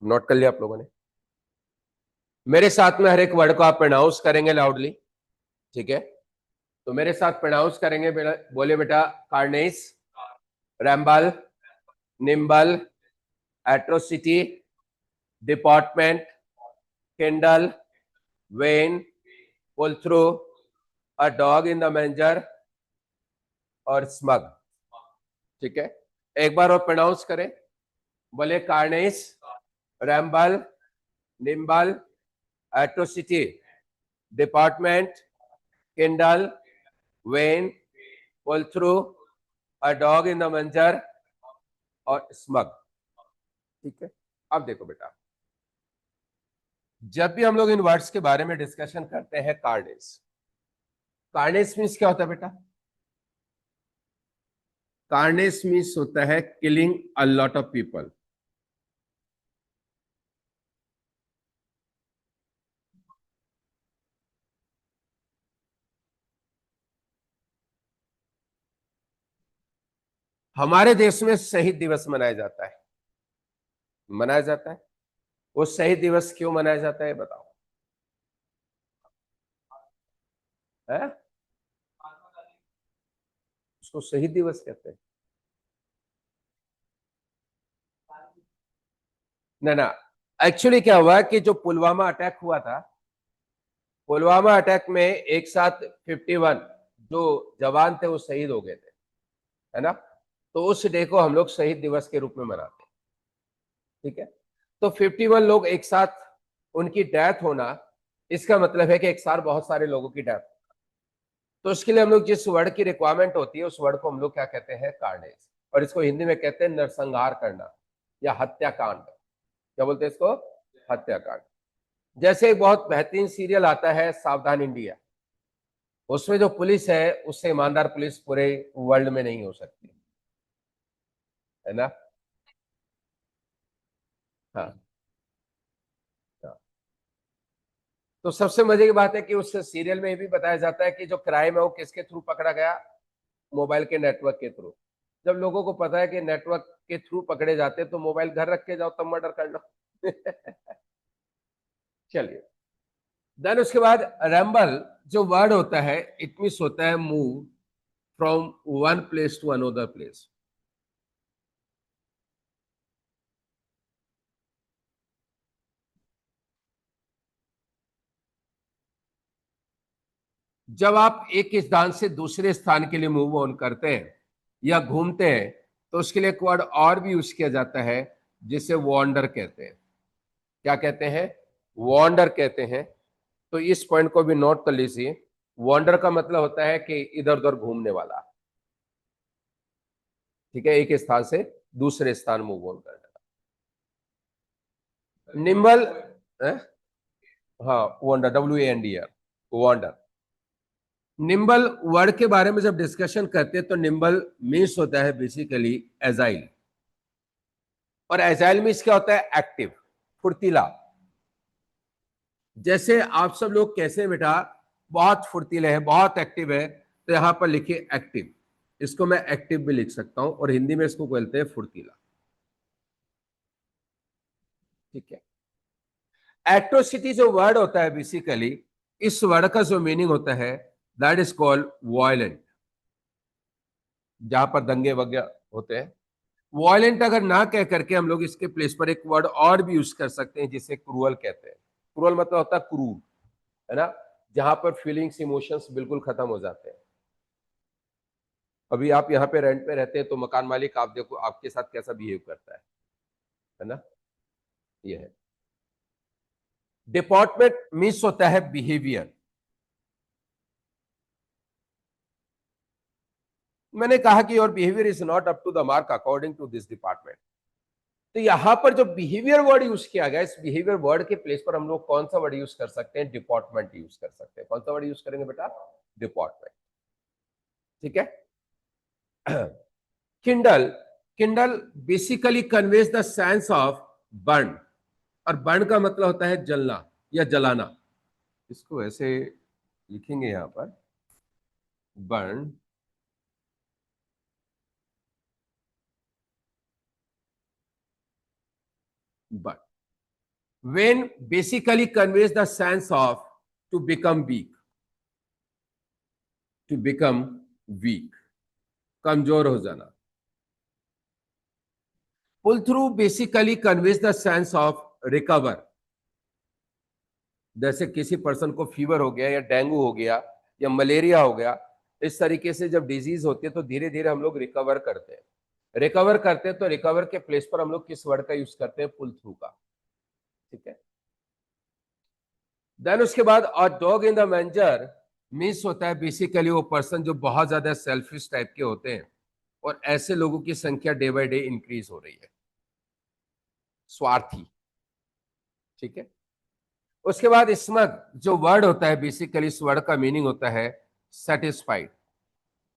Note कर लिया आप लोगों ने? मेरे साथ में हर एक वर्ड को आप प्रोनाउंस करेंगे लाउडली, ठीक है? तो मेरे साथ प्रोनाउंस करेंगे, बोले बेटा। Carnage, ramble, nimble, atrocity, department, kindle, vain, pull through, a dog in the manger और स्मग। ठीक है, एक बार और प्रोनाउंस करें। बोले carnage, ramble, nimble, atrocity, department, kindle, vain, pull through, a dog in the manger और स्मग। ठीक है, अब देखो बेटा, जब भी हम लोग इन वर्ड्स के बारे में डिस्कशन करते हैं, कार्नेस, कार्नेस मीन्स क्या होता है बेटा? कार्नेस मीन्स होता है killing a lot of people. हमारे देश में शहीद दिवस मनाया जाता है, मनाया जाता है। वो शहीद दिवस क्यों मनाया जाता है बताओ? है? उसको शहीद दिवस कहते हैं? ना ना, एक्चुअली क्या हुआ कि जो पुलवामा अटैक हुआ था, पुलवामा अटैक में एक साथ 51 जो जवान थे वो शहीद हो गए थे, है ना? तो उस डे को हम लोग शहीद दिवस के रूप में मनाते हैं। ठीक है, तो 51 लोग एक साथ उनकी डेथ होना, इसका मतलब है कि एक साथ बहुत सारे लोगों की डेथ। तो उसके लिए हम लोग जिस वर्ड की रिक्वायरमेंट होती है उस वर्ड को हम लोग क्या कहते हैं? कार्नेज। और इसको हिंदी में कहते हैं नरसंहार करना या हत्याकांड। क्या बोलते हैं इसको? हत्याकांड। जैसे एक बहुत बेहतरीन सीरियल आता है सावधान इंडिया, उसमें जो पुलिस है उससे ईमानदार पुलिस पूरे वर्ल्ड में नहीं हो सकती, है ना? हाँ, हाँ। तो सबसे मजे की बात है कि उस सीरियल में ये भी बताया जाता है कि जो क्राइम है वो किसके थ्रू पकड़ा गया? मोबाइल के नेटवर्क के थ्रू। जब लोगों को पता है कि नेटवर्क के थ्रू पकड़े जाते हैं तो मोबाइल घर रख के जाओ तब मर्डर कर लो। चलिए, देन उसके बाद रैम्बल जो वर्ड होता है, इट मीन्स होता है move from one place to another place. जब आप एक स्थान से दूसरे स्थान के लिए मूव ऑन करते हैं या घूमते हैं तो उसके लिए एक वर्ड और भी यूज किया जाता है जिसे वॉन्डर कहते हैं। क्या कहते हैं? वॉन्डर कहते हैं। तो इस पॉइंट को भी नोट कर लीजिए। वॉन्डर का मतलब होता है कि इधर उधर घूमने वाला। ठीक है, एक स्थान से दूसरे स्थान मूव ऑन करना। निम्बल, हाँ, wander, WANDR, wander. Nimble word के बारे में जब डिस्कशन करते हैं तो निम्बल मीन्स होता है बेसिकली एजाइल। और एजाइल मीन्स क्या होता है? एक्टिव, फुर्तीला। जैसे आप सब लोग कैसे बेटा बहुत फुर्तीले हैं, बहुत एक्टिव है, तो यहां पर लिखिए एक्टिव। इसको मैं एक्टिव भी लिख सकता हूं और हिंदी में इसको बोलते हैं फुर्तीला। ठीक है, एट्रोसिटी जो वर्ड होता है बेसिकली, इस वर्ड का जो मीनिंग होता है दैट इज कॉल्ड वायलेंट। जहां पर दंगे वगैरह होते हैं, वायलेंट अगर ना कह करके हम लोग इसके प्लेस पर एक वर्ड और भी यूज कर सकते हैं जिसे क्रूअल कहते हैं। क्रूअल मतलब होता है क्रूर, है ना? जहां पर फीलिंग्स इमोशंस बिल्कुल खत्म हो जाते हैं। अभी आप यहाँ पे रेंट पे रहते हैं तो मकान मालिक आप देखो आपके साथ कैसा बिहेव करता है ना? ये है। डिपार्टमेंट मीन्स होता है बिहेवियर। मैंने कहा कि your behaviour is not up to the mark according to this department. तो यहां पर जो बिहेवियर वर्ड यूज किया गया, इस बिहेवियर वर्ड के प्लेस पर हम लोग कौन सा वर्ड यूज कर सकते हैं? डिपार्टमेंट यूज कर सकते हैं। कौन सा वर्ड यूज करेंगे बेटा? डिपार्टमेंट। ठीक है। Kindle, Kindle basically conveys the sense of burn. और बर्न का मतलब होता है जलना या जलाना। इसको ऐसे लिखेंगे यहां पर, burn. Burn, when basically conveys the sense of to become weak, to become weak, कमजोर हो जाना. Pull through basically conveys the sense of recover. जैसे किसी पर्सन को फीवर हो गया या डेंगू हो गया या मलेरिया हो गया, इस तरीके से जब डिजीज होती है तो धीरे धीरे हम लोग रिकवर करते हैं. रिकवर करते हैं तो रिकवर के प्लेस पर हम लोग किस वर्ड का यूज करते हैं? पुल थ्रू का. ठीक है. देन उसके बाद और dog in the manager means होता है बेसिकली वो पर्सन जो बहुत ज्यादा सेल्फिश टाइप के होते हैं, और ऐसे लोगों की संख्या डे बाय डे इंक्रीज हो रही है. स्वार्थी. ठीक है. उसके बाद स्मग जो वर्ड होता है बेसिकली इस वर्ड का मीनिंग होता है सेटिस्फाइड.